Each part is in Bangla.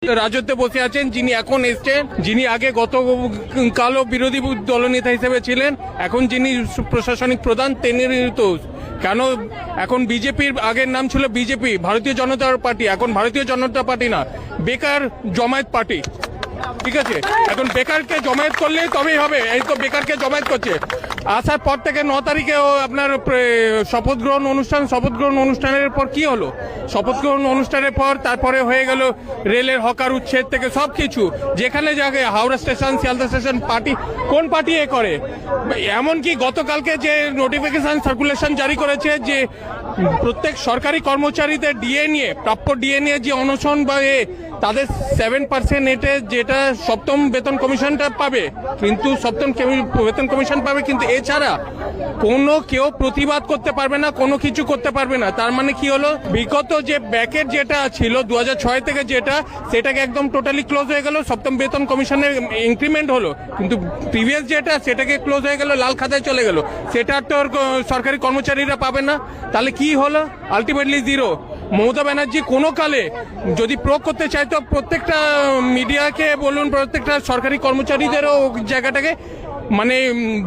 রাজত্বে বসে আছেন, যিনি এখন এসছেন, যিনি আগে গতকালও বিরোধী দলনেতা হিসেবে ছিলেন, এখন যিনি প্রশাসনিক প্রধান তিনি তো কেন এখন বিজেপির আগের নাম ছিল বিজেপি ভারতীয় জনতা পার্টি, এখন ভারতীয় জনতা পার্টি না, বেকার জমায়েত পার্টি। ঠিক আছে, এখন বেকারকে জমায়েত করলে তবেই হবে। এই তো বেকারকে জমায়েত করছে। আসার পর থেকে 9 তারিখে আপনার শপথ গ্রহণ অনুষ্ঠানের পর কি হলো? শপথ গ্রহণ অনুষ্ঠানের পর তারপরে হয়ে গেল রেলের হকার উচ্ছেদ থেকে সবকিছু, যেখানে যাকে Howrah station, Sealdah station, party কোন পার্টি এ করে? এমনকি গতকালকে যে নোটিফিকেশন সার্কুলেশন জারি করেছে যে প্রত্যেক সরকারি কর্মচারীদের ডিএ নিয়ে, প্রাপ্য ডিএ নিয়ে যে অনশন বা তাদের 7% এটে যেটা সপ্তম বেতন কমিশনটা পাবে, কিন্তু সপ্তম বেতন কমিশন পাবে, কিন্তু এছাড়া কোনো কেউ প্রতিবাদ করতে পারবে না, কোনো কিছু করতে পারবে না। তার মানে কি হলো, বিগত যে ব্যাকেট যেটা ছিল 2006 থেকে যেটা, সেটাকে একদম টোটালি ক্লোজ হয়ে গেল। সপ্তম বেতন কমিশনের ইনক্রিমেন্ট হলো, কিন্তু প্রিভিয়াস যেটা সেটাকে ক্লোজ হয়ে গেল, লাল খাতায় চলে গেল, সেটা তো সরকারি কর্মচারীরা পাবে না। তাহলে কি হলো? Ultimately zero. মমতা ব্যানার্জি কোনো কালে যদি প্রয়োগ করতে চায় তো প্রত্যেকটা মিডিয়াকে বলুন, প্রত্যেকটা সরকারি কর্মচারীদেরও জায়গাটাকে মানে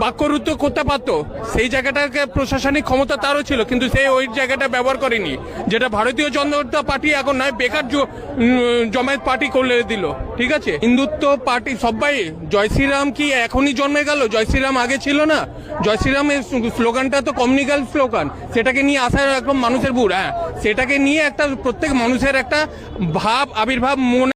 বাক্যরুদ্ধ করতে পারতো, সেই জায়গাটাকে প্রশাসনিক ক্ষমতা তারও ছিল, কিন্তু সে ওই জায়গাটা ব্যবহার করেনি, যেটা ভারতীয় জনতা পার্টি এখন নয়, বেকার জমায়েত পার্টি করে দিল। ঠিক আছে, হিন্দুত্ব পার্টি সবাই। জয় শ্রীরাম কি এখনই জন্মে গেল? জয় শ্রীরাম আগে ছিল না? জয় শ্রীরামের স্লোগানটা তো কমিউনিক্যাল স্লোগান, সেটাকে নিয়ে আসার একদম মানুষের বুড়, হ্যাঁ, সেটাকে নিয়ে একটা প্রত্যেক মানুষের একটা ভাব আবির্ভাব মনে